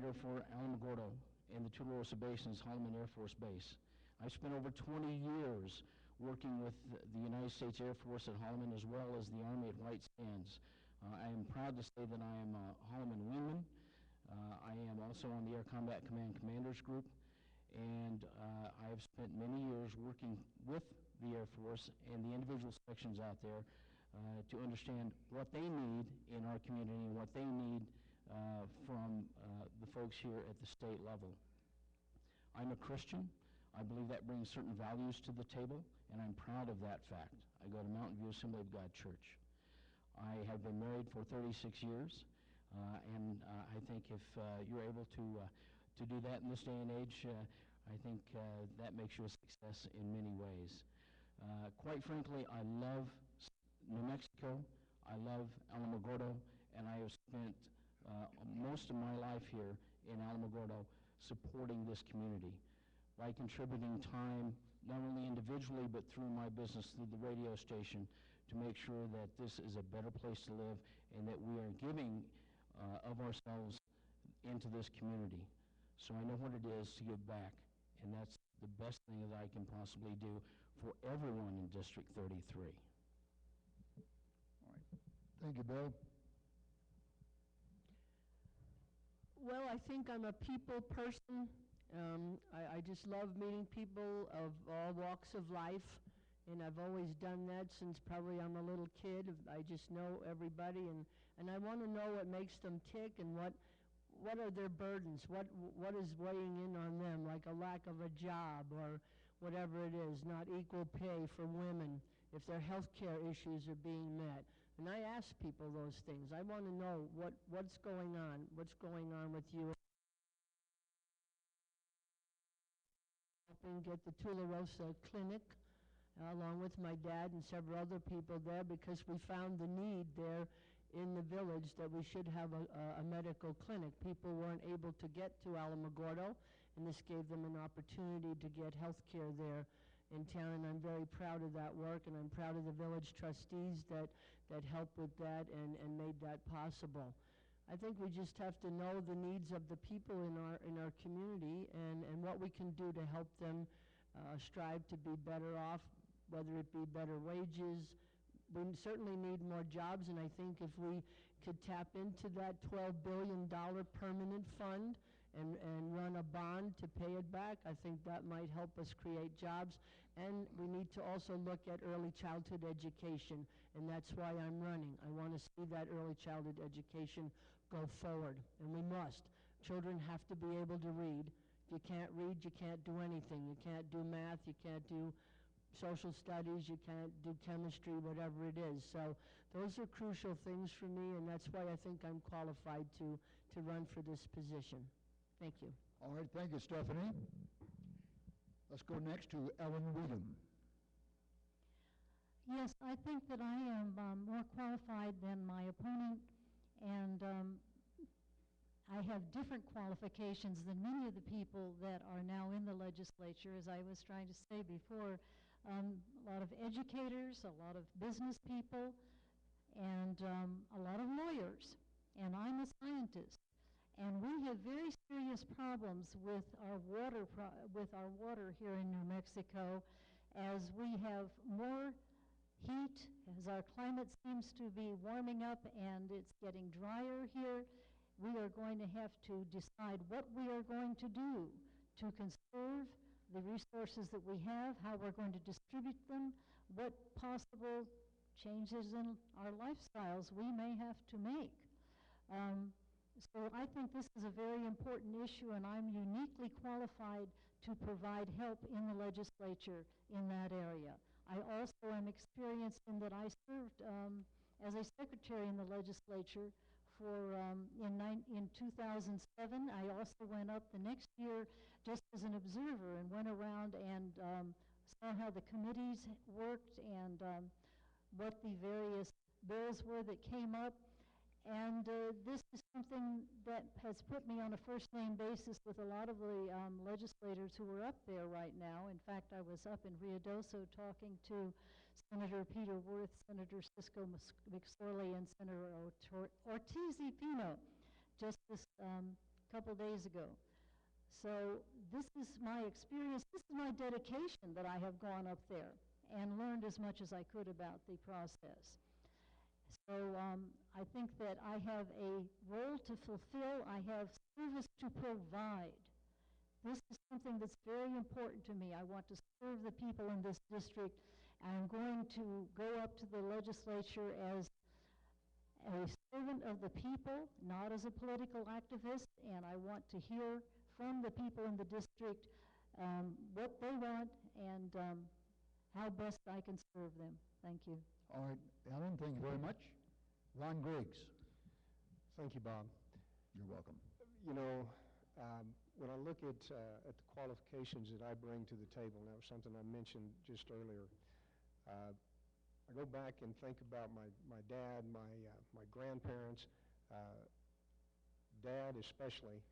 commander for Alamogordo in the Tularosa Basin's Holloman Air Force Base. I've spent over 20 years working with the United States Air Force at Holloman as well as the Army at White Sands. I am proud to say that I am a Holloman wingman. I am also on the Air Combat Command Commanders Group, and I have spent many years working with the Air Force and the individual sections out there to understand what they need in our community and what they need from the folks here at the state level. I'm a Christian. I believe that brings certain values to the table, and I'm proud of that fact. I go to Mountain View Assembly of God Church. I have been married for 36 years, and I think if you're able to do that in this day and age, I think that makes you a success in many ways. Quite frankly, I love New Mexico, I love Alamogordo, and I have spent most of my life here in Alamogordo supporting this community by contributing time, not only individually, but through my business, through the radio station, to make sure that this is a better place to live and that we are giving of ourselves into this community. So I know what it is to give back, and that's the best thing that I can possibly do for everyone in District 33. All right. Thank you, Bill. Well, I think I'm a people person. I just love meeting people of all walks of life, and I've always done that since probably I'm a little kid. I just know everybody, and I want to know what makes them tick and what are their burdens, what is weighing in on them, like a lack of a job or whatever it is, not equal pay for women, if their health care issues are being met. And I ask people those things. I want to know what's going on with you. Helping get the Tularosa Clinic, along with my dad and several other people there, because we found the need there in the village that we should have a medical clinic. People weren't able to get to Alamogordo, and this gave them an opportunity to get health care there in town, and I'm very proud of that work, and I'm proud of the village trustees that helped with that and made that possible. I think we just have to know the needs of the people in our community and what we can do to help them strive to be better off, whether it be better wages. We certainly need more jobs, and I think if we could tap into that $12 billion permanent fund and run a bond to pay it back, I think that might help us create jobs. And we need to also look at early childhood education, and that's why I'm running. I want to see that early childhood education go forward, and we must. Children have to be able to read. If you can't read, you can't do anything. You can't do math, you can't do social studies, you can't do chemistry, whatever it is. So those are crucial things for me, and that's why I think I'm qualified to run for this position. Thank you. All right, thank you, Stephanie. Let's go next to Ellen Weedham. Yes, I think that I am more qualified than my opponent, and I have different qualifications than many of the people that are now in the legislature, as I was trying to say before. A lot of educators, a lot of business people, and a lot of lawyers, and I'm a scientist. And we have very serious problems with our water here in New Mexico, as we have more heat, as our climate seems to be warming up and it's getting drier here. We are going to have to decide what we are going to do to conserve the resources that we have, how we're going to distribute them, what possible changes in our lifestyles we may have to make. So I think this is a very important issue, and I'm uniquely qualified to provide help in the legislature in that area. I also am experienced in that I served as a secretary in the legislature for in 2007. I also went up the next year just as an observer and went around and saw how the committees worked and what the various bills were that came up. And this is something that has put me on a first-name basis with a lot of the legislators who are up there right now. In fact, I was up in Ruidoso talking to Senator Peter Wirth, Senator Cisco McSorley, and Senator Ortiz y Pino just this a couple days ago. So this is my experience, this is my dedication that I have gone up there and learned as much as I could about the process. So I think that I have a role to fulfill. I have service to provide. This is something that's very important to me. I want to serve the people in this district. I'm going to go up to the legislature as a servant of the people, not as a political activist, and I want to hear from the people in the district what they want and how best I can serve them. Thank you. All right, Ellen, thank you very much. Ron Griggs. Thank you, Bob. You're welcome. You know, when I look at the qualifications that I bring to the table, and that was something I mentioned just earlier, I go back and think about my dad, my grandparents, Dad especially.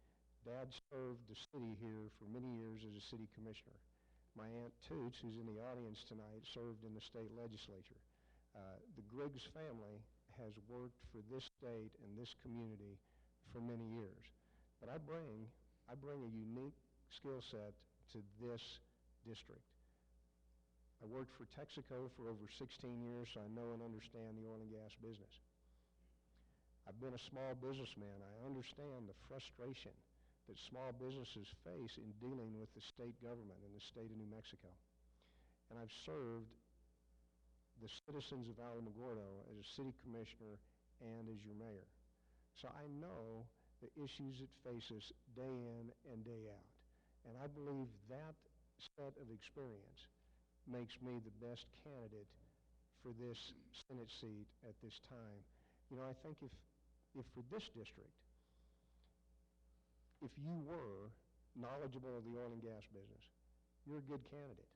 Dad served the city here for many years as a city commissioner. My Aunt Toots, who's in the audience tonight, served in the state legislature. The Griggs family has worked for this state and this community for many years. But I bring a unique skill set to this district. I worked for Texaco for over 16 years, so I know and understand the oil and gas business. I've been a small businessman. I understand the frustration that small businesses face in dealing with the state government in the state of New Mexico. And I've served the citizens of Alamogordo as a city commissioner and as your mayor. So I know the issues that face us day in and day out. And I believe that set of experience makes me the best candidate for this Senate seat at this time. You know, I think if for this district, if you were knowledgeable of the oil and gas business, you're a good candidate.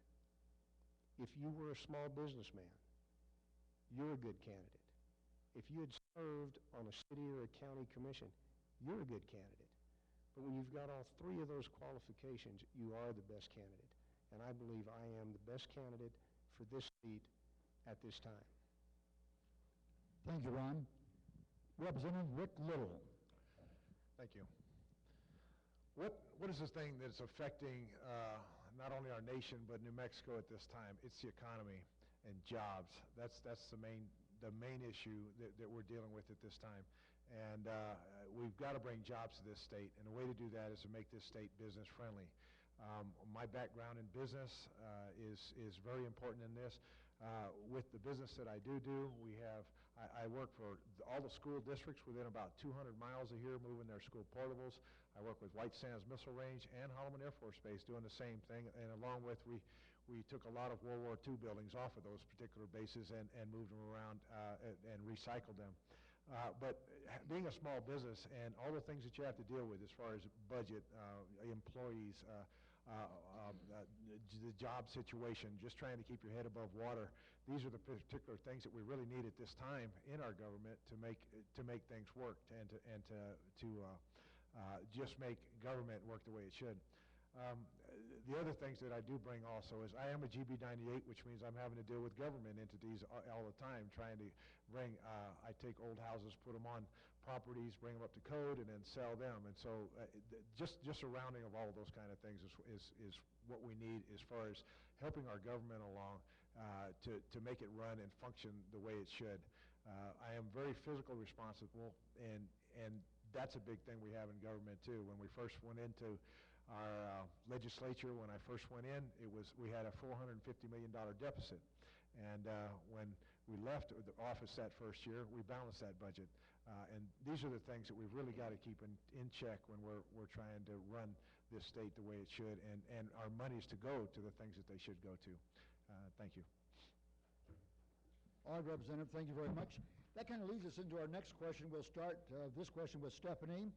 If you were a small businessman, you're a good candidate. If you had served on a city or a county commission, you're a good candidate. But when you've got all three of those qualifications, you are the best candidate. And I believe I am the best candidate for this seat at this time. Thank you, Ron. Representative Rick Little. Thank you. What is the thing that's affecting not only our nation but New Mexico at this time? It's the economy and jobs. That's the main issue that we're dealing with at this time. And we've got to bring jobs to this state, and the way to do that is to make this state business friendly. My background in business is very important in this. With the business that I do, I work for all the school districts within about 200 miles of here, moving their school portables. I work with White Sands Missile Range and Holloman Air Force Base doing the same thing, and along with we took a lot of World War II buildings off of those particular bases and moved them around and recycled them. But being a small business and all the things that you have to deal with as far as budget, employees, the job situation, just trying to keep your head above water, these are the particular things that we really need at this time in our government to make things work and to just make government work the way it should. The other things that I do bring also is I am a GB98, which means I'm having to deal with government entities all the time, trying to bring, I take old houses, put them on properties, bring them up to code, and then sell them. And so just surrounding of all of those kind of things is what we need as far as helping our government along to make it run and function the way it should. I am very physically responsible, and that's a big thing we have in government too. When we first went into our legislature, when I first went in, we had a $450 million deficit. And when we left the office that first year, we balanced that budget. And these are the things that we've really got to keep in check when we're trying to run this state the way it should, and our monies to go to the things that they should go to. Thank you. All right, Representative, thank you very much. That kind of leads us into our next question. We'll start this question with Stephanie.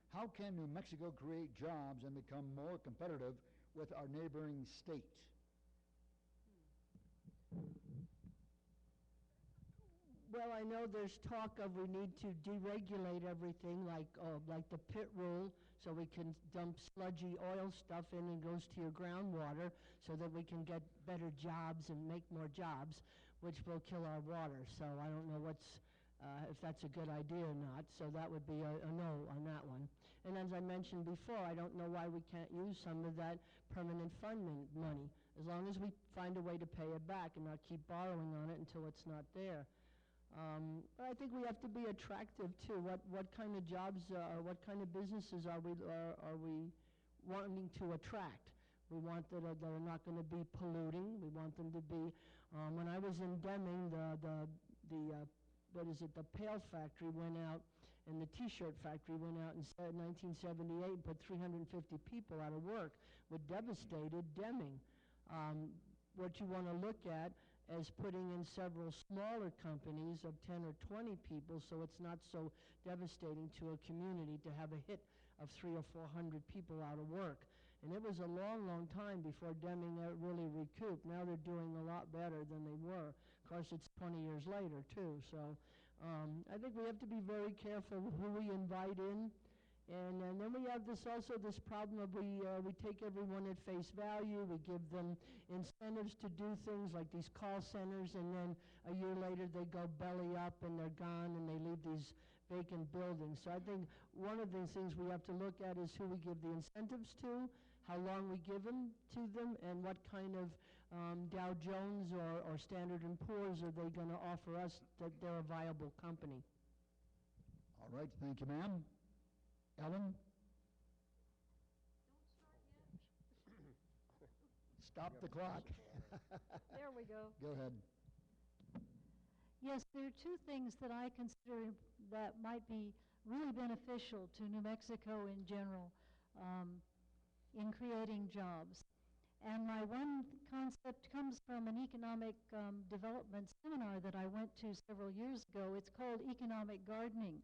How can New Mexico create jobs and become more competitive with our neighboring state? Well, I know there's talk of we need to deregulate everything, like the pit rule, so we can dump sludgy oil stuff in and goes to your groundwater, so that we can get better jobs and make more jobs, which will kill our water. So I don't know if that's a good idea or not. So that would be a no on that one. And as I mentioned before, I don't know why we can't use some of that permanent fund money, as long as we find a way to pay it back and not keep borrowing on it until it's not there. But I think we have to be attractive too. What kind of jobs, what kind of businesses are we wanting to attract? We want that are not going to be polluting. We want them to be. When I was in Deming, the pail factory went out, and the T-shirt factory went out in 1978 and put 350 people out of work, with devastated Deming. What you want to look at is putting in several smaller companies of 10 or 20 people, so it's not so devastating to a community to have a hit of 300 or 400 people out of work. And it was a long, long time before Deming really recouped. Now they're doing a lot better than they were. Of course, it's 20 years later, too. So I think we have to be very careful who we invite in. And then we have this problem of we take everyone at face value. We give them incentives to do things like these call centers, and then a year later they go belly up and they're gone and they leave these vacant buildings. So I think one of the things we have to look at is who we give the incentives to, how long we give them to them, and what kind of Dow Jones or Standard & Poor's are they going to offer us that they're a viable company. All right, thank you, ma'am. Ellen? Stop the clock. There we go. Go ahead. Yes, there are two things that I consider that might be really beneficial to New Mexico in general in creating jobs. And my one concept comes from an economic development seminar that I went to several years ago. It's called economic gardening.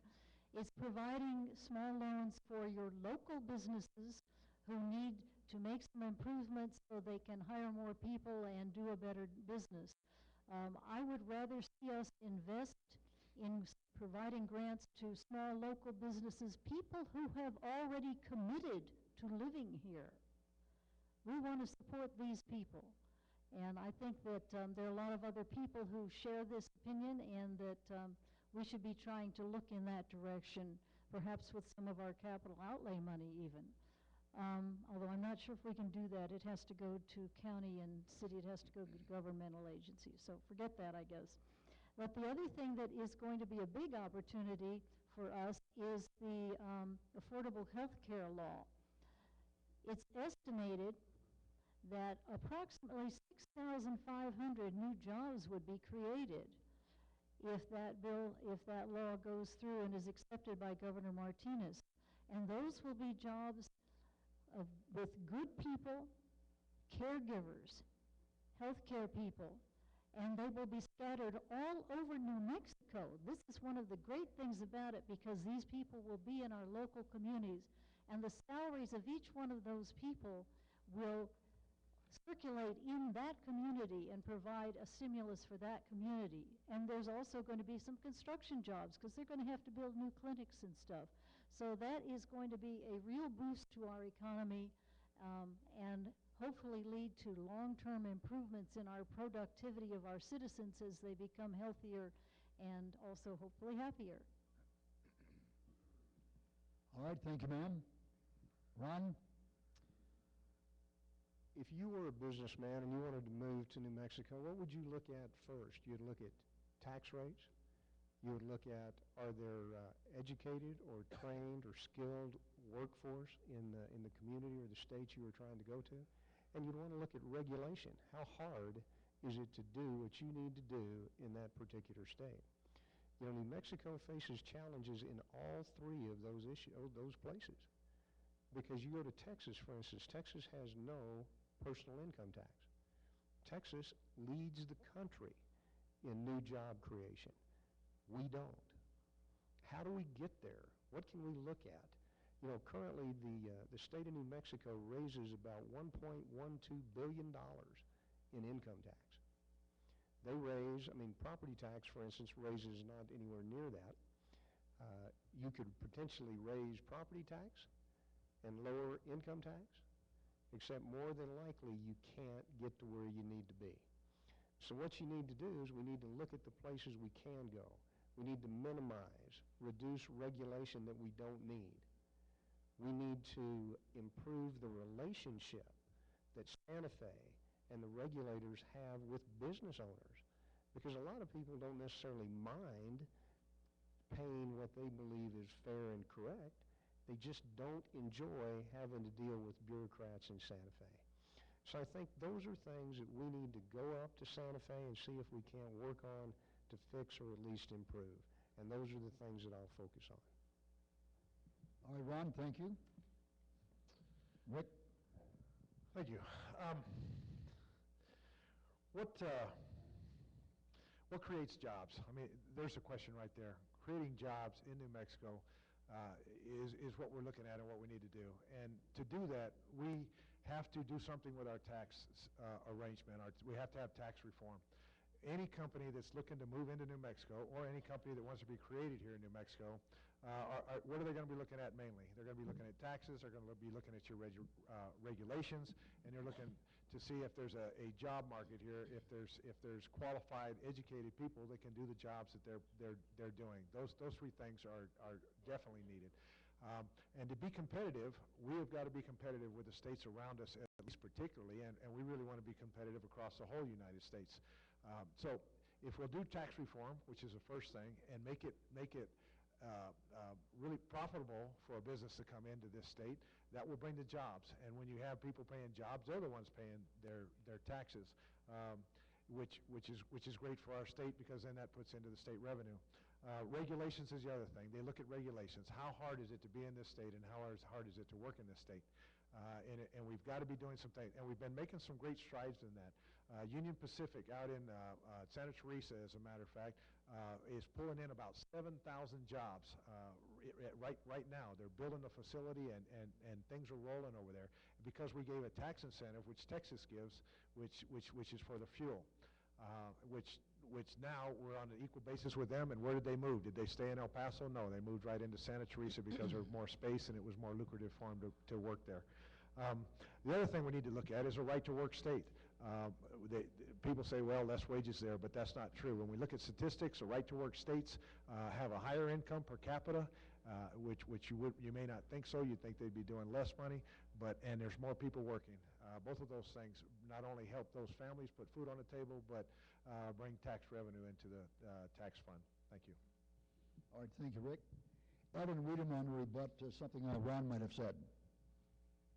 It's providing small loans for your local businesses who need to make some improvements so they can hire more people and do a better business. I would rather see us invest in providing grants to small local businesses, people who have already committed to living here. We want to support these people. And I think that there are a lot of other people who share this opinion, and that we should be trying to look in that direction, perhaps with some of our capital outlay money even. Although I'm not sure if we can do that. It has to go to county and city. It has to go to governmental agencies. So forget that, I guess. But the other thing that is going to be a big opportunity for us is the Affordable Health Care Law. It's estimated that approximately 6,500 new jobs would be created if that law goes through and is accepted by Governor Martinez. And those will be jobs with good people, caregivers, healthcare people, and they will be scattered all over New Mexico. This is one of the great things about it, because these people will be in our local communities, and the salaries of each one of those people will circulate in that community and provide a stimulus for that community. And there's also going to be some construction jobs, because they're going to have to build new clinics and stuff. So that is going to be a real boost to our economy, and hopefully lead to long-term improvements in our productivity of our citizens as they become healthier and also hopefully happier. All right, thank you, ma'am. Ron? If you were a businessman and you wanted to move to New Mexico, what would you look at first? You'd look at tax rates. You would look at, are there educated or trained or skilled workforce in the community or the state you were trying to go to? And you'd want to look at regulation. How hard is it to do what you need to do in that particular state? You know, New Mexico faces challenges in all three of those those places. Because you go to Texas, for instance, Texas has no personal income tax. Texas leads the country in new job creation. We don't. How do we get there? What can we look at? You know, currently the state of New Mexico raises about $1.12 billion in income tax. They raise, property tax, for instance, raises not anywhere near that. You could potentially raise property tax and lower income tax, except more than likely you can't get to where you need to be. So what you need to do is we need to look at the places we can go. We need to minimize, reduce regulation that we don't need. We need to improve the relationship that Santa Fe and the regulators have with business owners, because a lot of people don't necessarily mind paying what they believe is fair and correct. They just don't enjoy having to deal with bureaucrats in Santa Fe. So I think those are things that we need to go up to Santa Fe and see if we can't work on to fix or at least improve. And those are the things that I'll focus on. All right, Ron, thank you. Rick? Thank you. What creates jobs? I mean, there's a question right there. Creating jobs in New Mexico is what we're looking at and what we need to do. And to do that, we have to do something with our tax arrangement. We have to have tax reform. Any company that's looking to move into New Mexico, or any company that wants to be created here in New Mexico, what are they going to be looking at mainly? They're going to be looking at taxes, they're going to be looking at your regulations, and they're looking to see if there's a job market here, if there's qualified, educated people that can do the jobs that they're doing. Those three things are definitely needed. And to be competitive, we have got to be competitive with the states around us, at least particularly, and we really want to be competitive across the whole United States. So if we'll do tax reform, which is the first thing, and make it really profitable for a business to come into this state, that will bring the jobs. And when you have people paying jobs, they're the ones paying their taxes, which is great for our state, because then that puts into the state revenue. Regulations is the other thing. They look at regulations. How hard is it to be in this state, and how hard is it to work in this state? And we've got to be doing some things. And we've been making some great strides in that. Union Pacific out in Santa Teresa, as a matter of fact, is pulling in about 7,000 jobs right now. They're building a facility, and things are rolling over there because we gave a tax incentive, which Texas gives, which is for the fuel, which now we're on an equal basis with them. And where did they move? Did they stay in El Paso? No, they moved right into Santa Teresa because there was more space and it was more lucrative for them to work there. The other thing we need to look at is a right-to-work state. People say, well, less wages there, but that's not true. When we look at statistics, the right-to-work states have a higher income per capita, which you may not think so. You'd think they'd be doing less money, and there's more people working. Both of those things not only help those families put food on the table, but bring tax revenue into the tax fund. Thank you. All right, thank you, Rick. Evan, read him on rebut something Ron might have said.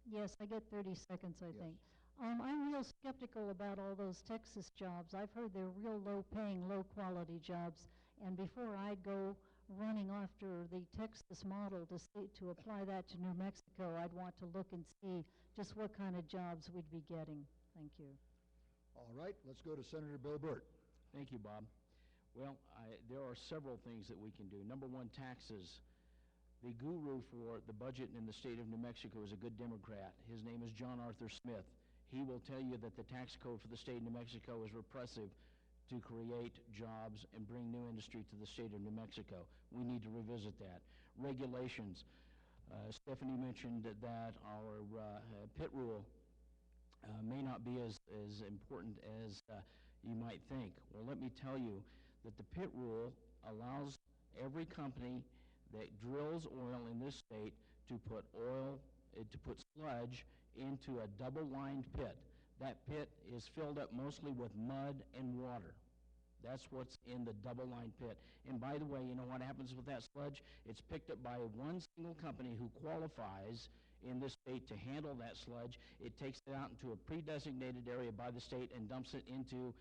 Yes, I get 30 seconds, I think. I'm real skeptical about all those Texas jobs. I've heard they're real low-paying, low-quality jobs. And before I'd go running after the Texas model to apply that to New Mexico, I'd want to look and see just what kind of jobs we'd be getting. Thank you. All right, let's go to Senator Bill Burt. Thank you, Bob. Well, there are several things that we can do. Number one, taxes. The guru for the budget in the state of New Mexico is a good Democrat. His name is John Arthur Smith. He will tell you that the tax code for the state of New Mexico is repressive to create jobs and bring new industry to the state of New Mexico. We need to revisit that. Regulations. Stephanie mentioned that our pit rule may not be as important as you might think. Well, let me tell you that the pit rule allows every company that drills oil in this state to put sludge into a double-lined pit. That pit is filled up mostly with mud and water. That's what's in the double-lined pit. And by the way, you know what happens with that sludge? It's picked up by one single company who qualifies in this state to handle that sludge. It takes it out into a pre-designated area by the state and dumps it into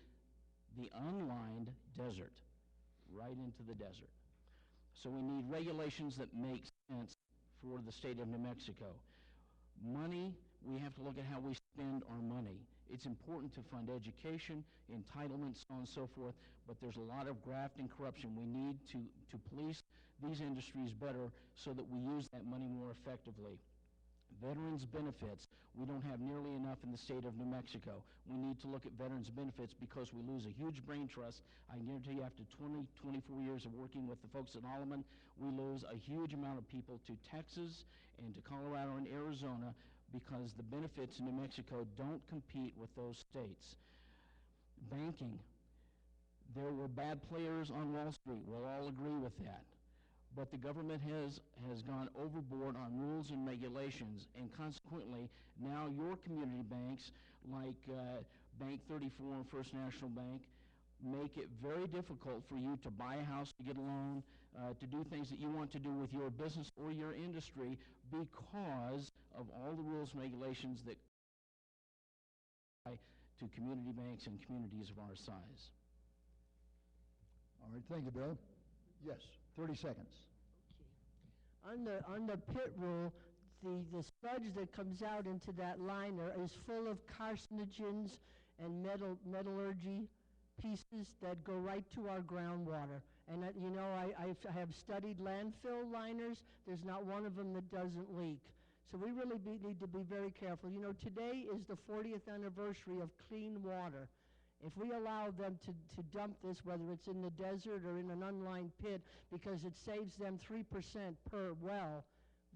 the unlined desert, right into the desert. So we need regulations that make sense for the state of New Mexico. Money, we have to look at how we spend our money. It's important to fund education, entitlements, so on and so forth, but there's a lot of graft and corruption. We need to police these industries better so that we use that money more effectively. Veterans benefits. We don't have nearly enough in the state of New Mexico. We need to look at veterans benefits because we lose a huge brain trust. I guarantee you after 20, 24 years of working with the folks at Alleman, we lose a huge amount of people to Texas and to Colorado and Arizona because the benefits in New Mexico don't compete with those states. Banking. There were bad players on Wall Street. We'll all agree with that. but the government has gone overboard on rules and regulations, and consequently, now your community banks, like Bank 34 and First National Bank, make it very difficult for you to buy a house, to get a loan, to do things that you want to do with your business or your industry because of all the rules and regulations that apply to community banks and communities of our size. All right, thank you, Bill. Yes, 30 seconds. On the pit rule, the sludge that comes out into that liner is full of carcinogens and metallurgy pieces that go right to our groundwater. And you know, I have studied landfill liners. There's not one of them that doesn't leak. So we really need to be very careful. You know, today is the 40th anniversary of clean water. If we allow them to dump this, whether it's in the desert or in an unlined pit, because it saves them 3% per well,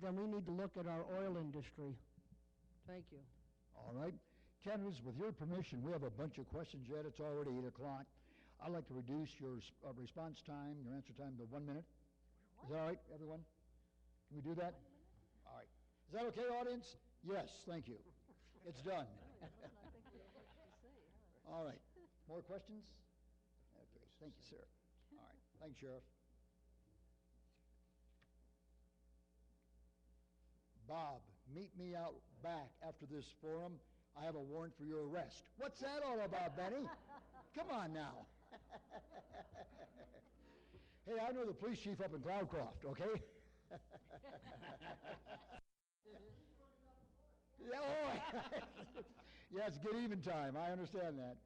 then we need to look at our oil industry. Thank you. All right. Candidates, with your permission, we have a bunch of questions yet. It's already 8 o'clock. I'd like to reduce your response time, your answer time, to 1 minute. Is that all right, everyone? Can we do that? All right. Is that okay, audience? Yes, thank you. It's done. All right. More questions? Okay, thank you, sir. All right. Thanks, Sheriff. Bob, meet me out back after this forum. I have a warrant for your arrest. What's that all about, Benny? Come on now. Hey, I know the police chief up in Cloudcroft, okay? Yeah, oh, yeah, it's get even time. I understand that.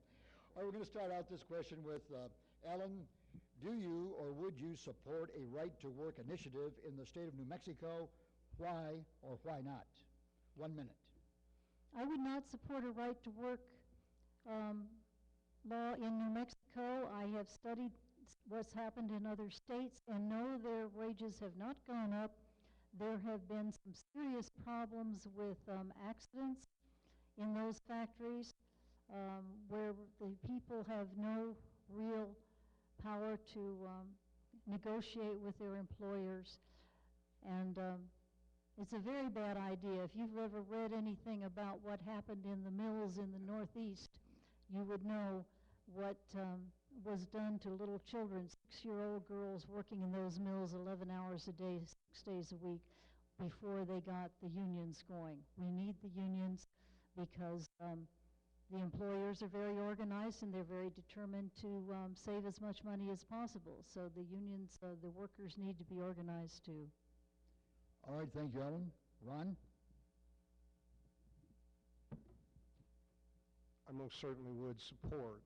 All right, we're going to start out this question with Ellen. Do you or would you support a right-to-work initiative in the state of New Mexico? Why or why not? 1 minute. I would not support a right-to-work law in New Mexico. I have studied what's happened in other states and know their wages have not gone up. There have been some serious problems with accidents in those factories where the people have no real power to negotiate with their employers. And it's a very bad idea. If you've ever read anything about what happened in the mills in the Northeast, you would know what was done to little children, 6-year-old girls working in those mills 11 hours a day, 6 days a week, before they got the unions going. We need the unions because the employers are very organized and they're very determined to save as much money as possible. So the unions, the workers need to be organized too. All right, thank you, Ellen. Ron? I most certainly would support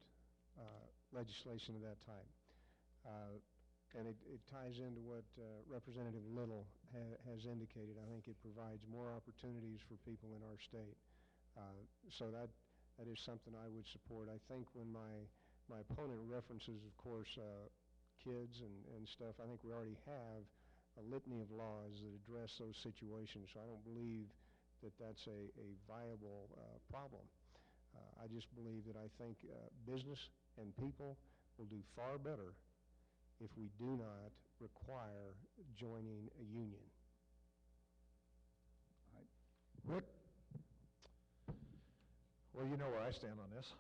legislation of that type. And it ties into what Representative Little has indicated. I think it provides more opportunities for people in our state. So that is something I would support. I think when my opponent references, of course, kids and stuff, I think we already have a litany of laws that address those situations, so I don't believe that that's a viable problem. I just believe that I think business and people will do far better if we do not require joining a union. All right. Rick? Well, you know where I stand on this.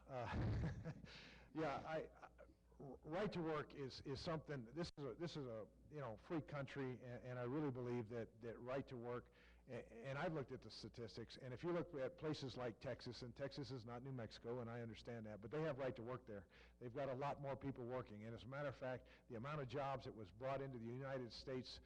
Yeah, right to work is something. This is a free country, and I really believe that right to work. And I've looked at the statistics, and if you look at places like Texas, and Texas is not New Mexico, and I understand that, but they have right to work there. They've got a lot more people working, and as a matter of fact, the amount of jobs that was brought into the United States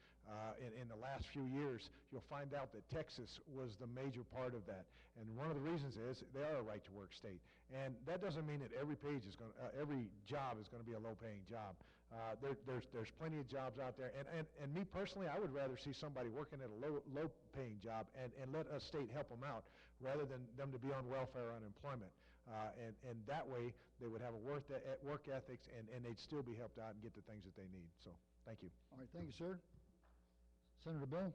in the last few years, you'll find out that Texas was the major part of that. And one of the reasons is they are a right to work state, and that doesn't mean that every job is going to be a low-paying job. There's plenty of jobs out there, and me personally, I would rather see somebody working at a low-paying job and let a state help them out rather than them to be on welfare or unemployment. And that way, they would have a work ethics, and they'd still be helped out and get the things that they need. So, thank you. All right, thank you, sir. Senator Bill?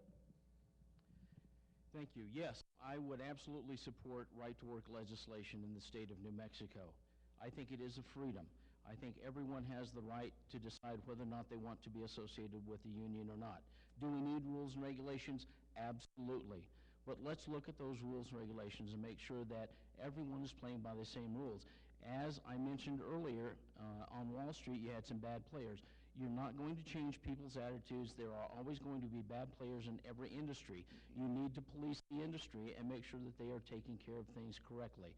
Thank you. Yes, I would absolutely support right-to-work legislation in the state of New Mexico. I think it is a freedom. I think everyone has the right to decide whether or not they want to be associated with the union or not. Do we need rules and regulations? Absolutely. But let's look at those rules and regulations and make sure that everyone is playing by the same rules. As I mentioned earlier, on Wall Street, you had some bad players. You're not going to change people's attitudes. There are always going to be bad players in every industry. You need to police the industry and make sure that they are taking care of things correctly.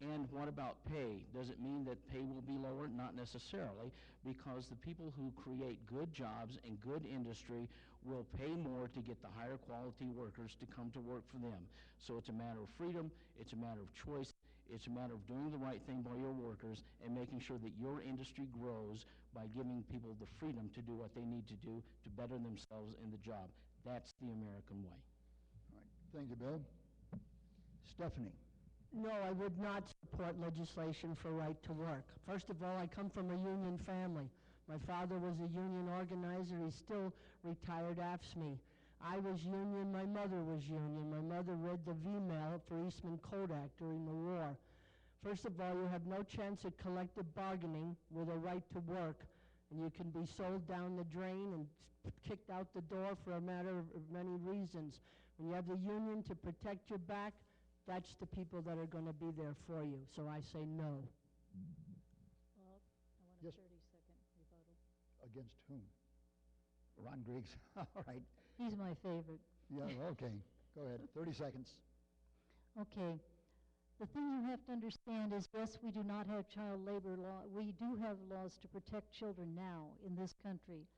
And what about pay? Does it mean that pay will be lower? Not necessarily, because the people who create good jobs and good industry will pay more to get the higher quality workers to come to work for them. So it's a matter of freedom, it's a matter of choice, it's a matter of doing the right thing by your workers and making sure that your industry grows by giving people the freedom to do what they need to do to better themselves in the job. That's the American way. All right. Thank you, Bill. Stephanie. No, I would not support legislation for right to work. First of all, I come from a union family. My father was a union organizer. He's still retired AFSCME. I was union. My mother was union. My mother read the V-mail for Eastman Kodak during the war. First of all, you have no chance at collective bargaining with a right to work, and you can be sold down the drain and kicked out the door for a matter of many reasons. When you have the union to protect your back, that's the people that are going to be there for you. So I say no. Bob, I want a Yes. 30-second rebuttal. Against whom? Ron Griggs. All right. He's my favorite. Yeah, okay. Go ahead. 30 seconds. Okay. The thing you have to understand is, yes, we do not have child labor law. We do have laws to protect children now in this country,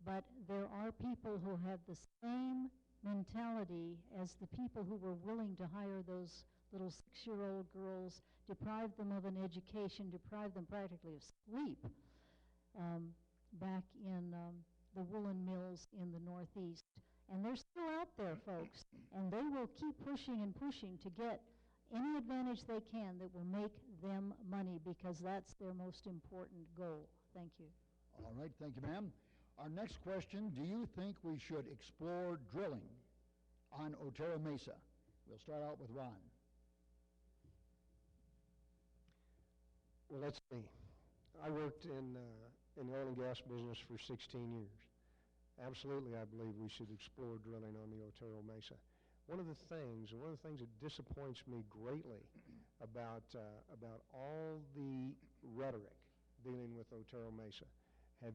but there are people who have the same mentality as the people who were willing to hire those little 6-year-old girls, deprive them of an education, deprive them practically of sleep, back in the woolen mills in the Northeast. And they're still out there, folks, and they will keep pushing and pushing to get any advantage they can that will make them money, because that's their most important goal. Thank you. All right. Thank you, ma'am. Our next question, do you think we should explore drilling on Otero Mesa? We'll start out with Ron. Well, let's see. I worked in the oil and gas business for 16 years. Absolutely, I believe we should explore drilling on the Otero Mesa. One of the things that disappoints me greatly about all the rhetoric dealing with Otero Mesa, have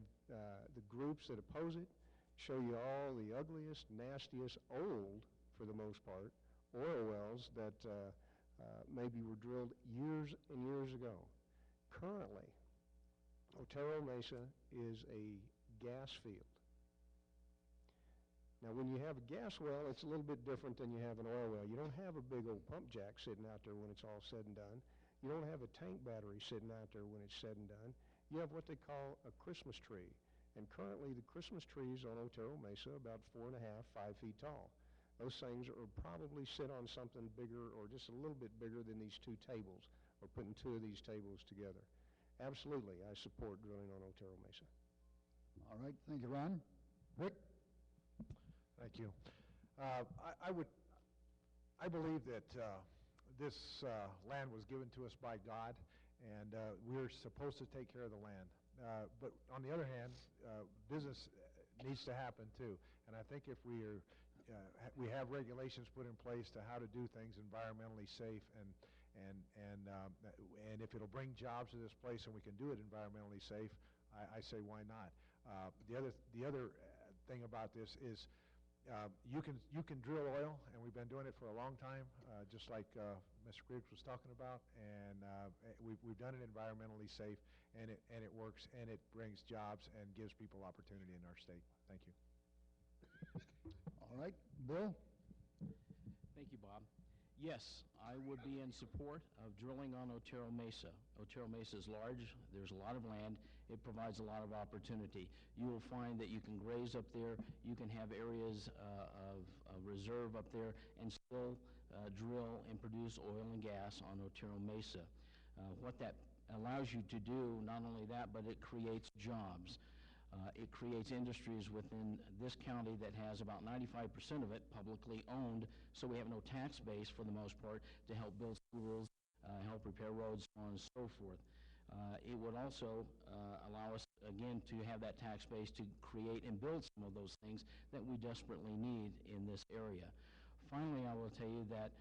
the groups that oppose it show you all the ugliest, nastiest, old, for the most part, oil wells that maybe were drilled years and years ago. Currently, Otero Mesa is a gas field. Now, when you have a gas well, it's a little bit different than you have an oil well. You don't have a big old pump jack sitting out there when it's all said and done. You don't have a tank battery sitting out there when it's said and done. You have what they call a Christmas tree. And currently, the Christmas trees on Otero Mesa are about 4.5, 5 feet tall. Those things are probably sit on something bigger or just a little bit bigger than these two tables, or putting two of these tables together. Absolutely, I support drilling on Otero Mesa. All right. Thank you, Ron. Rick? Thank you. I believe that this land was given to us by God, and we're supposed to take care of the land. But on the other hand, business needs to happen too. And I think if we have regulations put in place to how to do things environmentally safe, and if it'll bring jobs to this place and we can do it environmentally safe, I say why not. The other thing about this is you can drill oil, and we've been doing it for a long time, just like Mr. Griggs was talking about, and we've done it environmentally safe, and it works, and it brings jobs and gives people opportunity in our state. Thank you. All right. Bill? Thank you, Bob. Yes, I would be in support of drilling on Otero Mesa. Otero Mesa is large. There's a lot of land. It provides a lot of opportunity. You will find that you can graze up there. You can have areas of reserve up there and still drill and produce oil and gas on Otero Mesa. What that allows you to do, not only that, but it creates jobs. It creates industries within this county that has about 95% of it publicly owned, so we have no tax base for the most part to help build schools, help repair roads, so on and so forth. It would also allow us, again, to have that tax base to create and build some of those things that we desperately need in this area. Finally, I will tell you that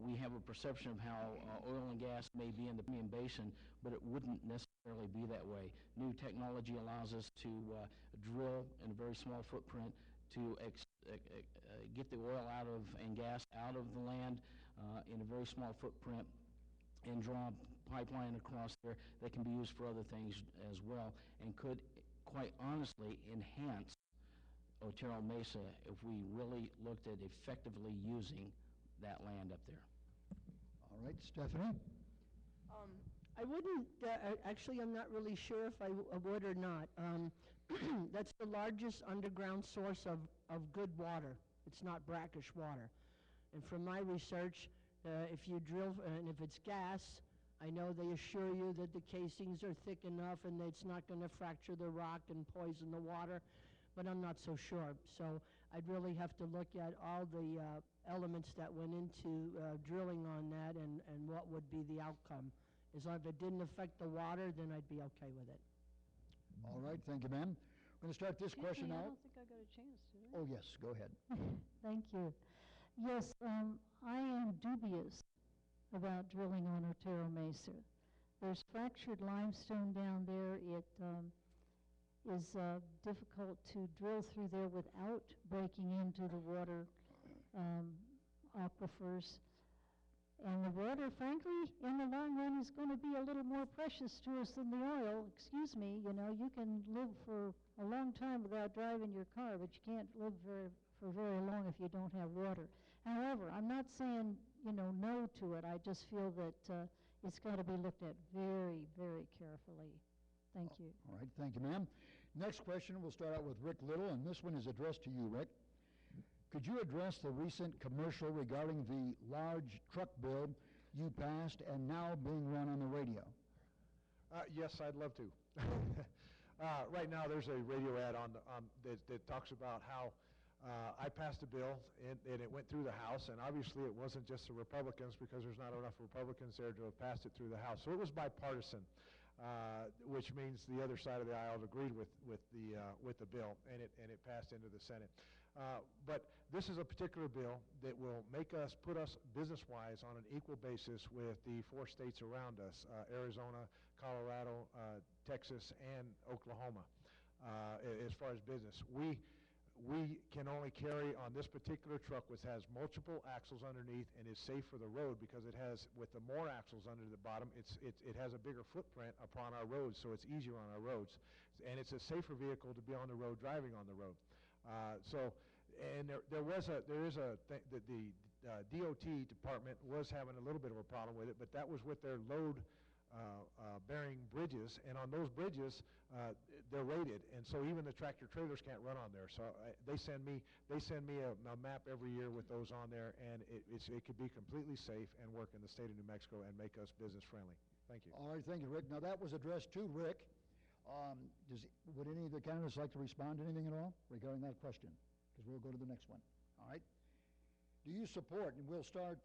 we have a perception of how oil and gas may be in the Permian Basin, but it wouldn't necessarily be that way. New technology allows us to drill in a very small footprint to get the oil out of and gas out of the land in a very small footprint and draw a pipeline across there that can be used for other things as well, and could quite honestly enhance Otero Mesa if we really looked at effectively using that land up there. All right, Stephanie? I wouldn't, actually, I'm not really sure if I would or not. That's the largest underground source of good water. It's not brackish water. And from my research, if you drill, and if it's gas, I know they assure you that the casings are thick enough and that it's not going to fracture the rock and poison the water, but I'm not so sure. So I'd really have to look at all the elements that went into drilling on that and what would be the outcome. As long as it didn't affect the water, then I'd be okay with it. All right, thank you, ma'am. We're going to start this question I out. don't think I got a chance, did I? Oh, yes, go ahead. Thank you. Yes, I am dubious about drilling on Otero Mesa. There's fractured limestone down there. It is difficult to drill through there without breaking into the water aquifers. And the water, frankly, in the long run is going to be a little more precious to us than the oil. Excuse me, you know, you can live for a long time without driving your car, but you can't live for very long if you don't have water. However, I'm not saying, you know, no to it. I just feel that it's got to be looked at very, very carefully. Thank you. All right, thank you, ma'am. Next question, we'll start out with Rick Little, and this one is addressed to you, Rick. Could you address the recent commercial regarding the large truck bill you passed and now being run on the radio? Yes, I'd love to. Right now, there's a radio ad that talks about how I passed a bill and it went through the House, and obviously it wasn't just the Republicans because there's not enough Republicans there to have passed it through the House. So it was bipartisan, which means the other side of the aisle agreed with the bill, and it passed into the Senate. But this is a particular bill that will put us business-wise on an equal basis with the 4 states around us, Arizona, Colorado, Texas, and Oklahoma, as far as business. We can only carry on this particular truck, which has multiple axles underneath and is safe for the road because it has, with the more axles under the bottom, it has a bigger footprint upon our roads, so it's easier on our roads. And it's a safer vehicle to be on the road, driving on the road. The DOT department was having a little bit of a problem with it, but that was with their load bearing bridges, and on those bridges they're rated, and so even the tractor trailers can't run on there. So they send me a map every year with those on there, and it could be completely safe and work in the state of New Mexico and make us business friendly. Thank you. All right, thank you, Rick. Now, that was addressed to Rick. Would any of the candidates like to respond to anything at all regarding that question? Because we'll go to the next one. All right. Do you support, and we'll start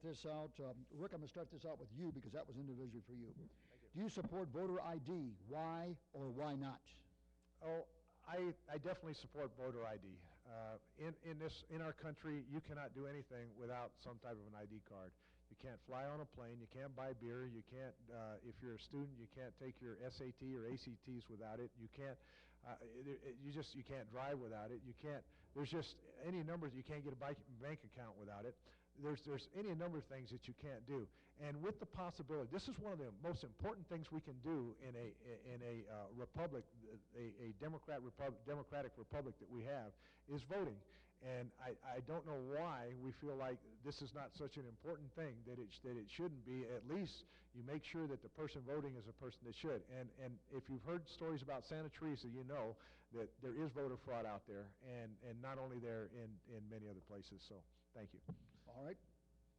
this out, Rick, I'm going to start this out with you because that was individually for you. Thank you. Do you support voter ID? Why or why not? Oh, I definitely support voter ID. In our country, you cannot do anything without some type of an ID card. You can't fly on a plane. You can't buy beer. You can't, if you're a student, you can't take your SAT or ACTs without it. You can't, you can't drive without it. You can't. There's just any number. You can't get a bank account without it. There's any number of things that you can't do. And with the possibility, this is one of the most important things we can do in a republic, a democratic republic that we have, is voting. And I don't know why we feel like this is not such an important thing that it shouldn't be. At least you make sure that the person voting is a person that should. And if you've heard stories about Santa Teresa, you know that there is voter fraud out there, and not only there, in many other places. So thank you. All right.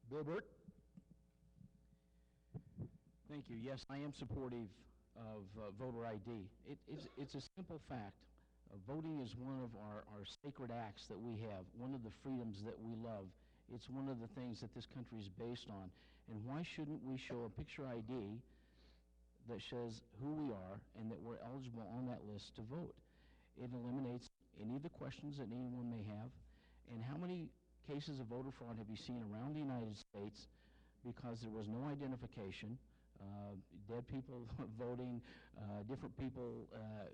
Bill Burt? Thank you. Yes, I am supportive of voter ID. It's a simple fact. Voting is one of our sacred acts that we have, one of the freedoms that we love. It's one of the things that this country is based on. And why shouldn't we show a picture ID that shows who we are and that we're eligible on that list to vote. It eliminates any of the questions that anyone may have. And how many cases of voter fraud have you seen around the United States because there was no identification, dead people voting, different people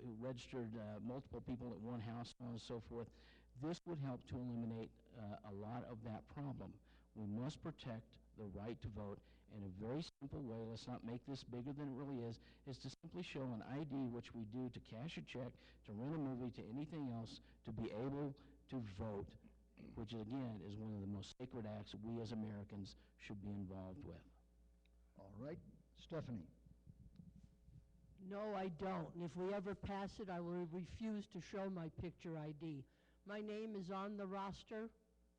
who registered, multiple people at one house, so on and so forth? This would help to eliminate a lot of that problem. We must protect the right to vote in a very simple way. Let's not make this bigger than it really is to simply show an ID, which we do to cash a check, to rent a movie, to anything else, to be able to vote, which again is one of the most sacred acts we as Americans should be involved with. All right, Stephanie. No, I don't. And if we ever pass it, I will refuse to show my picture ID. My name is on the roster.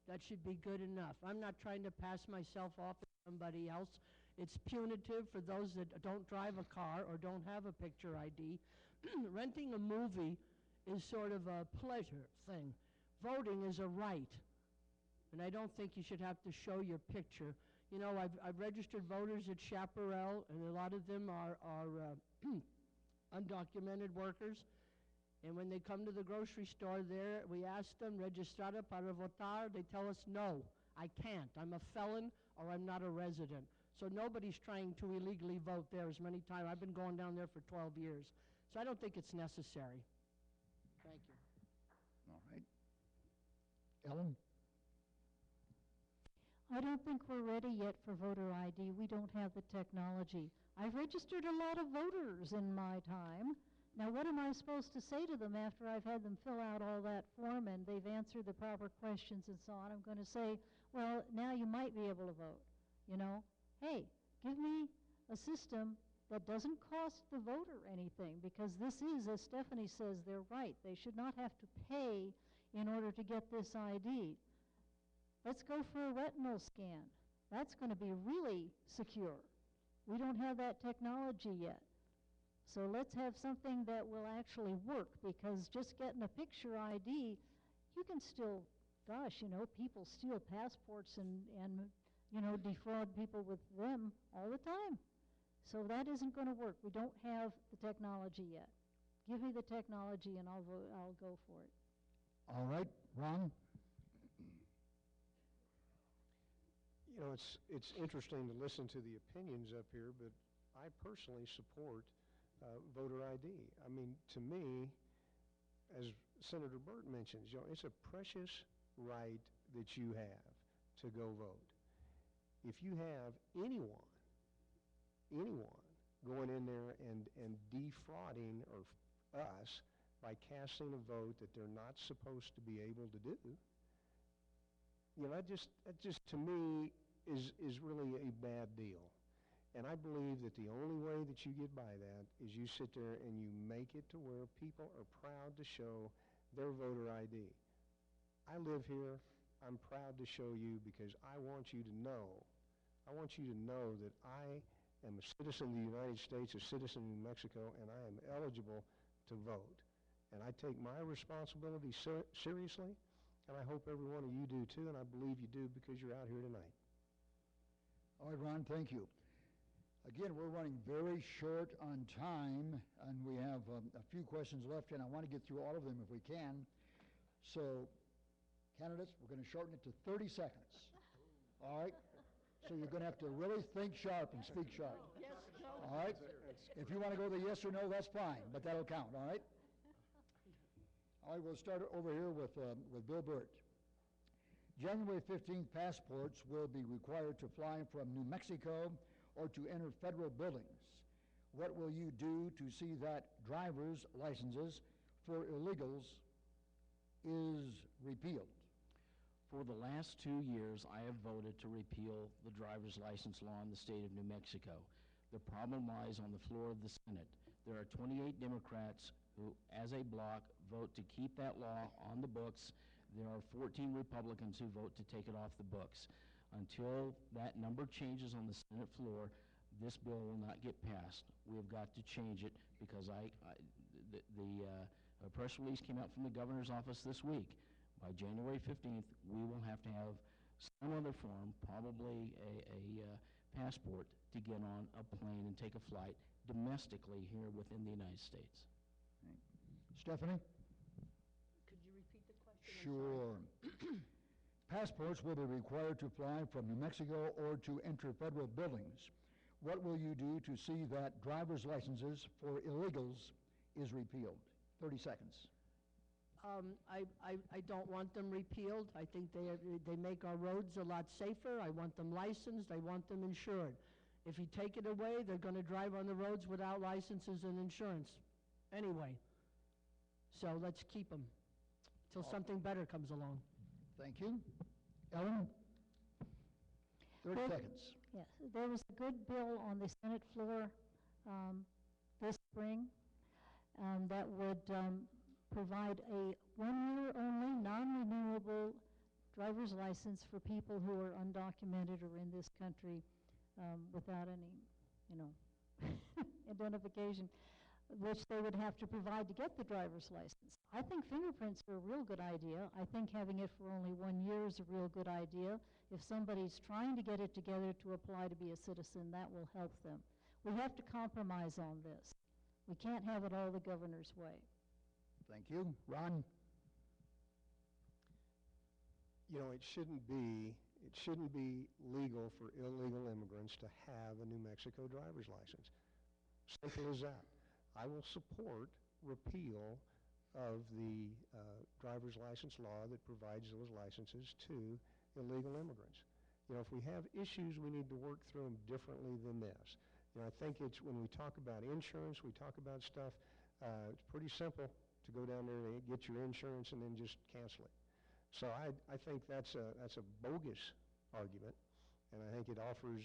That should be good enough. I'm not trying to pass myself off as somebody else. It's punitive for those that don't drive a car or don't have a picture ID. Renting a movie is sort of a pleasure thing. Voting is a right. And I don't think you should have to show your picture. You know, I've registered voters at Chaparral, and a lot of them are undocumented workers. And when they come to the grocery store there, we ask them, registrada para votar? They tell us, no, I can't. I'm a felon or I'm not a resident. So nobody's trying to illegally vote there as many times. I've been going down there for 12 years. So I don't think it's necessary. Thank you. All right. Ellen? I don't think we're ready yet for voter ID. We don't have the technology. I've registered a lot of voters in my time. Now, what am I supposed to say to them after I've had them fill out all that form and they've answered the proper questions and so on? I'm going to say, well, now you might be able to vote. You know, hey, give me a system that doesn't cost the voter anything, because this is, as Stephanie says, their right. They should not have to pay in order to get this ID. Let's go for a retinal scan. That's going to be really secure. We don't have that technology yet. So let's have something that will actually work, because just getting a picture ID, you can still, gosh, you know, people steal passports and you know, defraud people with them all the time. So that isn't going to work. We don't have the technology yet. Give me the technology and I'll go for it. All right, Ron? You know, it's interesting to listen to the opinions up here, but I personally support voter ID. I mean, to me, as Senator Burt mentions, you know, it's a precious right that you have to go vote. If you have anyone going in there and defrauding us by casting a vote that they're not supposed to be able to do, you know, that just to me is really a bad deal. And I believe that the only way that you get by that is you sit there and you make it to where people are proud to show their voter ID. I live here. I'm proud to show you because I want you to know that I am a citizen of the United States, a citizen of New Mexico, and I am eligible to vote. And I take my responsibility seriously, and I hope every one of you do too, and I believe you do because you're out here tonight. All right, Ron, thank you. Again, we're running very short on time, and we have a few questions left, and I want to get through all of them if we can. So, candidates, we're going to shorten it to 30 seconds. All right? So you're going to have to really think sharp and speak sharp. Yes, no. All right? If you want to go the yes or no, that's fine, but that'll count, all right? All right, we'll start over here with Bill Burt. January 15th passports will be required to fly from New Mexico or to enter federal buildings. What will you do to see that driver's licenses for illegals is repealed? For the last 2 years, I have voted to repeal the driver's license law in the state of New Mexico. The problem lies on the floor of the Senate. There are 28 Democrats who, as a bloc, vote to keep that law on the books. There are 14 Republicans who vote to take it off the books. Until that number changes on the Senate floor, this bill will not get passed. We have got to change it because the press release came out from the governor's office this week. By January 15th, we will have to have some other form, probably a passport to get on a plane and take a flight domestically here within the United States. Stephanie? Could you repeat the question? I'm Sure. Passports will be required to fly from New Mexico or to enter federal buildings. What will you do to see that driver's licenses for illegals is repealed? 30 seconds. I don't want them repealed. I think they make our roads a lot safer. I want them licensed. I want them insured. If you take it away, they're going to drive on the roads without licenses and insurance anyway. So let's keep them till something better comes along. Thank you. Ellen? 30 Well, seconds. Yes, there was a good bill on the Senate floor this spring that would provide a one-year only, non-renewable driver's license for people who are undocumented or in this country without any, identification, which they would have to provide to get the driver's license. I think fingerprints are a real good idea. I think having it for only 1 year is a real good idea. If somebody's trying to get it together to apply to be a citizen, that will help them. We have to compromise on this. We can't have it all the governor's way. Thank you. Ron? It shouldn't be legal for illegal immigrants to have a New Mexico driver's license. Simple as that. I will support repeal of the driver's license law that provides those licenses to illegal immigrants. If we have issues, we need to work through them differently than this. I think it's when we talk about insurance, we talk about stuff, it's pretty simple to go down there and get your insurance and then just cancel it. So I think that's a bogus argument, and I think it offers,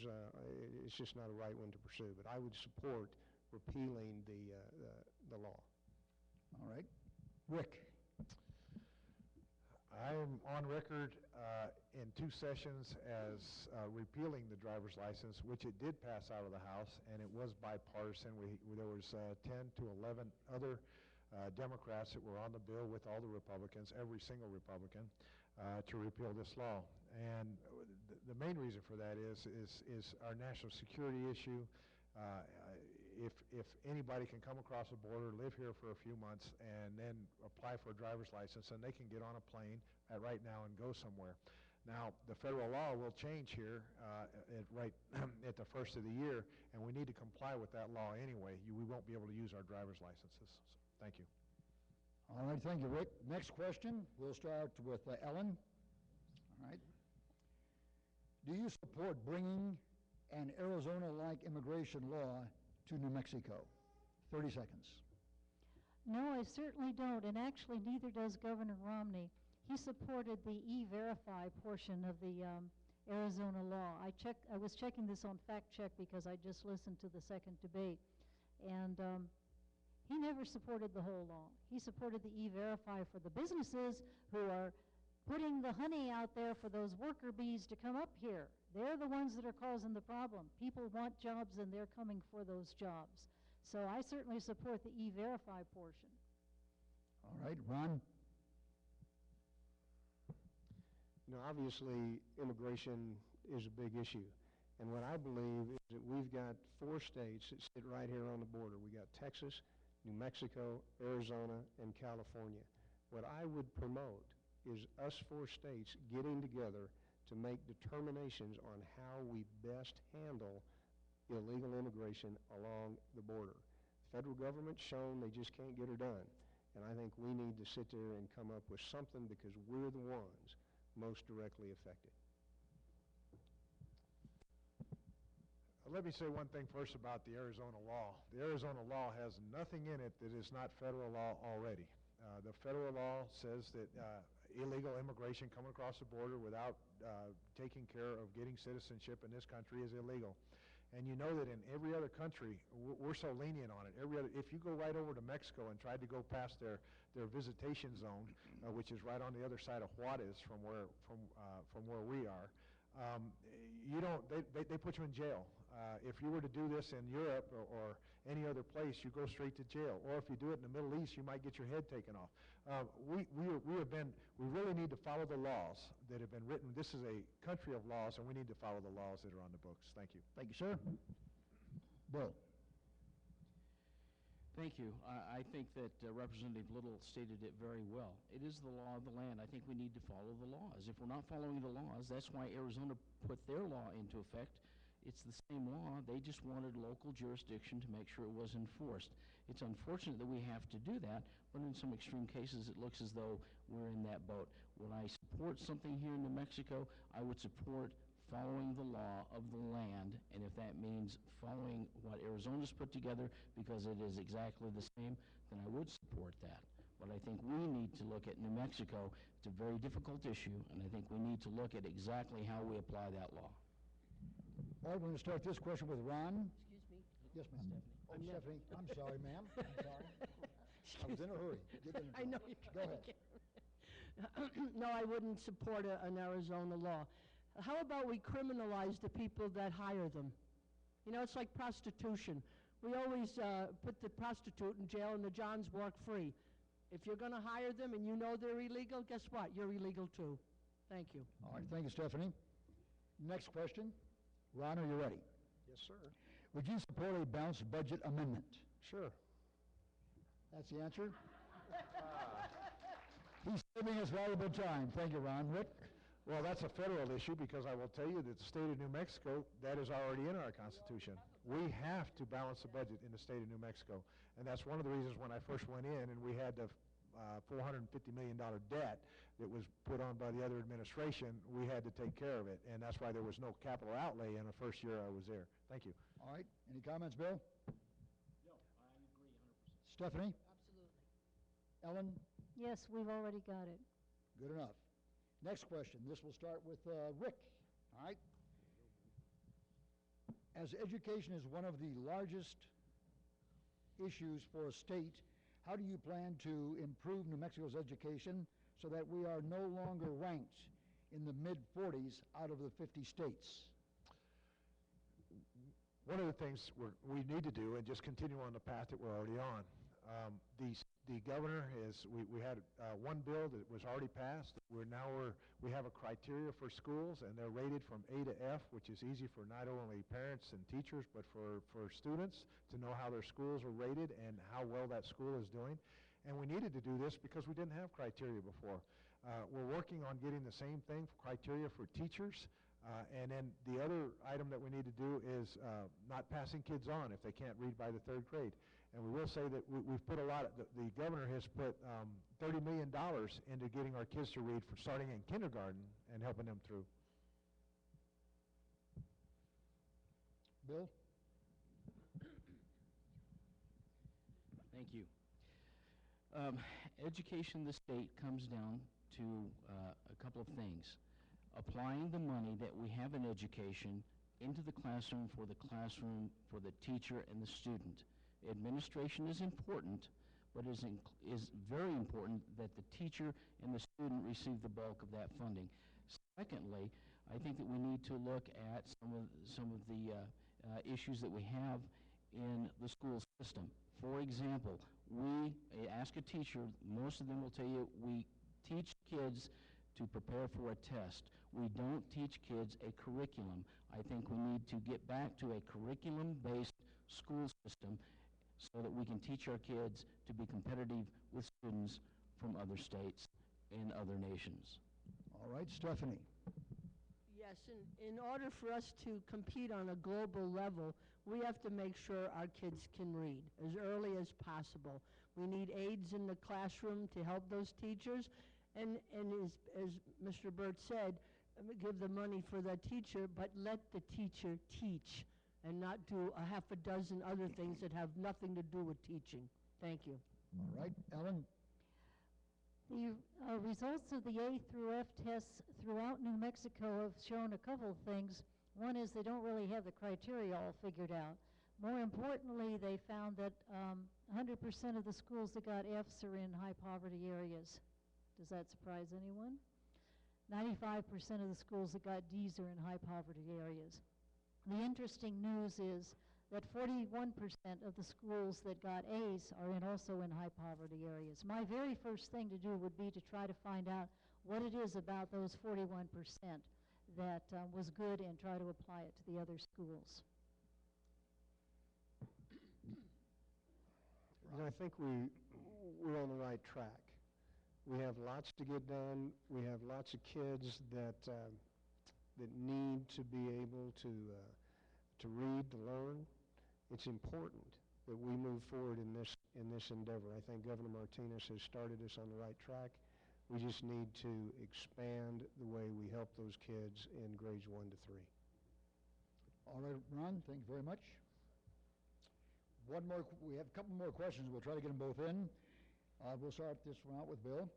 it's just not a right one to pursue. But I would support repealing the law. All right. Rick? I'm on record in 2 sessions as repealing the driver's license, which it did pass out of the House, and it was bipartisan. There was 10 to 11 other Democrats that were on the bill with all the Republicans, every single Republican, to repeal this law. And the main reason for that is our national security issue. If anybody can come across the border, live here for a few months, and then apply for a driver's license, and they can get on a plane right now and go somewhere. Now, the federal law will change here at the first of the year, and we need to comply with that law anyway. We won't be able to use our driver's licenses. So, thank you. All right, thank you, Rick. Next question, we'll start with Ellen. All right. Do you support bringing an Arizona-like immigration law to New Mexico? 30 seconds. No, I certainly don't, and actually neither does Governor Romney. He supported the E-Verify portion of the Arizona law. I was checking this on Fact Check because I just listened to the second debate, and he never supported the whole law. He supported the E-Verify for the businesses who are putting the honey out there for those worker bees to come up here. They're the ones that are causing the problem. People want jobs, and they're coming for those jobs. So I certainly support the E-Verify portion. All right, Ron? Obviously, immigration is a big issue. And what I believe is that we've got 4 states that sit right here on the border. We got Texas, New Mexico, Arizona, and California. What I would promote is us 4 states getting together to make determinations on how we best handle illegal immigration along the border. The federal government's shown they just can't get her done. And I think we need to sit there and come up with something because we're the ones most directly affected. Let me say one thing first about the Arizona law. The Arizona law has nothing in it that is not federal law already. The federal law says that illegal immigration coming across the border without taking care of getting citizenship in this country is illegal. And you know that in every other country, we're so lenient on it. If you go right over to Mexico and tried to go past their visitation zone, which is right on the other side of Juarez from where we are, you don't, they put you in jail. If you were to do this in Europe or any other place, you go straight to jail. Or if you do it in the Middle East, you might get your head taken off. We really need to follow the laws that have been written. This is a country of laws, and we need to follow the laws that are on the books. Thank you. Thank you, sir. Bill. Thank you. I think that Representative Little stated it very well. It is the law of the land. I think we need to follow the laws. If we're not following the laws, that's why Arizona put their law into effect. It's the same law. They just wanted local jurisdiction to make sure it was enforced. It's unfortunate that we have to do that, but in some extreme cases, it looks as though we're in that boat. When I support something here in New Mexico, I would support following the law of the land, and if that means following what Arizona's put together because it is exactly the same, then I would support that. But I think we need to look at New Mexico. It's a very difficult issue, and I think we need to look at exactly how we apply that law. All right, we're going to start this question with Ron. Excuse me. Yes, ma'am. Oh, Stephanie. I'm sorry, ma'am. I'm sorry. I was in a hurry. I know you Go ahead. No, I wouldn't support an Arizona law. How about we criminalize the people that hire them? You know, it's like prostitution. We always put the prostitute in jail and the Johns walk free. If you're going to hire them and you know they're illegal, guess what? You're illegal too. Thank you. All right, thank you, Stephanie. Next question. Ron, are you ready? Yes, sir. Would you support a balanced budget amendment? Sure. That's the answer? He's saving us valuable time. Thank you, Ron. Rick? Well, that's a federal issue because I will tell you that the state of New Mexico, that is already in our Constitution. We have to balance the budget in the state of New Mexico. And that's one of the reasons when I first went in and we had the $450 million debt that was put on by the other administration, we had to take care of it. And that's why there was no capital outlay in the first year I was there. Thank you. All right. Any comments, Bill? No, I agree 100%. Stephanie? Absolutely. Ellen? Yes, we've already got it. Good enough. Next question. This will start with Rick. All right. As education is one of the largest issues for a state, how do you plan to improve New Mexico's education so that we are no longer ranked in the mid-40s out of the 50 states? One of the things we need to do, and just continue on the path that we're already on, the governor we had one bill that was already passed. We have a criteria for schools, and they're rated from A to F, which is easy for not only parents and teachers, but for students to know how their schools are rated and how well that school is doing. And we needed to do this because we didn't have criteria before. We're working on getting the same thing for criteria for teachers. And then the other item that we need to do is not passing kids on if they can't read by the 3rd grade. And we will say that we've put the governor has put $30 million into getting our kids to read starting in kindergarten and helping them through. Bill? Thank you. Education in the state comes down to a couple of things. Applying the money that we have in education into the classroom, for the teacher and the student. Administration is important, but is very important that the teacher and the student receive the bulk of that funding. Secondly, I think that we need to look at some of the issues that we have in the school system. For example, we ask a teacher, most of them will tell you, we teach kids to prepare for a test. We don't teach kids a curriculum. I think we need to get back to a curriculum-based school system so that we can teach our kids to be competitive with students from other states and other nations. All right, Stephanie. Yes, in order for us to compete on a global level, we have to make sure our kids can read as early as possible. We need aides in the classroom to help those teachers, and as Mr. Burt said, give the money for the teacher, but let the teacher teach and not do a half a dozen other things that have nothing to do with teaching. Thank you. All right, Ellen. The results of the A through F tests throughout New Mexico have shown a couple of things. One is they don't really have the criteria all figured out. More importantly, they found that 100% of the schools that got Fs are in high poverty areas. Does that surprise anyone? 95% of the schools that got D's are in high poverty areas. The interesting news is that 41% of the schools that got A's are also in high poverty areas. My very first thing to do would be to try to find out what it is about those 41% that was good and try to apply it to the other schools. I think we're on the right track. We have lots to get done. We have lots of kids that need to be able to read, to learn. It's important that we move forward in this endeavor. I think Governor Martinez has started us on the right track. We just need to expand the way we help those kids in grades 1 to 3. All right, Ron, thank you very much. We have a couple more questions. We'll try to get them both in. We'll start this one out with Bill.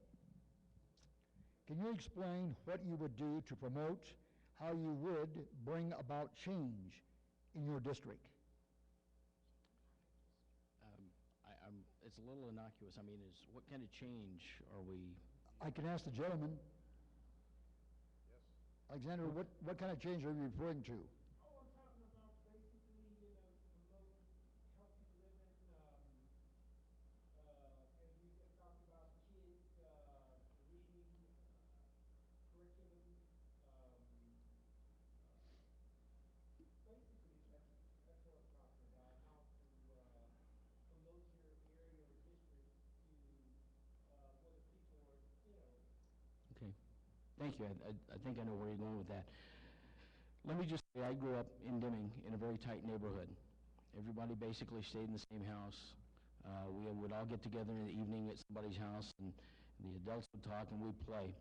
Can you explain what you would do to promote how you would bring about change in your district? It's a little innocuous. I mean, what kind of change are we? I can ask the gentleman. Yes. Alexander, what kind of change are you referring to? Oh, I'm talking about basically, promote healthy living, as we just talked about kids, reading, curriculum, basically that's what I'm talking about, how to promote your area or district to where the people are, Okay. Thank you. I think I know where you're going with that. Let me just say, I grew up in Deming in a very tight neighborhood. Everybody basically stayed in the same house. We would all get together in the evening at somebody's house, and the adults would talk and we'd play.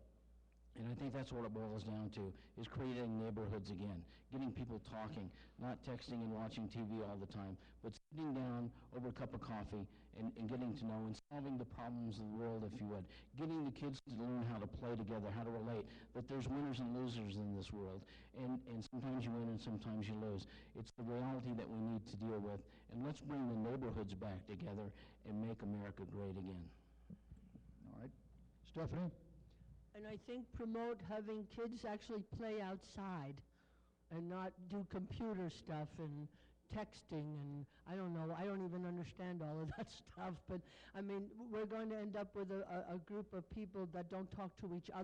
And I think that's what it boils down to, is creating neighborhoods again, getting people talking, not texting and watching TV all the time, but sitting down over a cup of coffee and getting to know and solving the problems of the world, if you would. Getting the kids to learn how to play together, how to relate, that there's winners and losers in this world, and sometimes you win and sometimes you lose. It's the reality that we need to deal with, and let's bring the neighborhoods back together and make America great again. All right. Stephanie? And I think promote having kids actually play outside and not do computer stuff and texting and I don't know, I don't even understand all of that stuff, but I mean, we're going to end up with a group of people that don't talk to each other.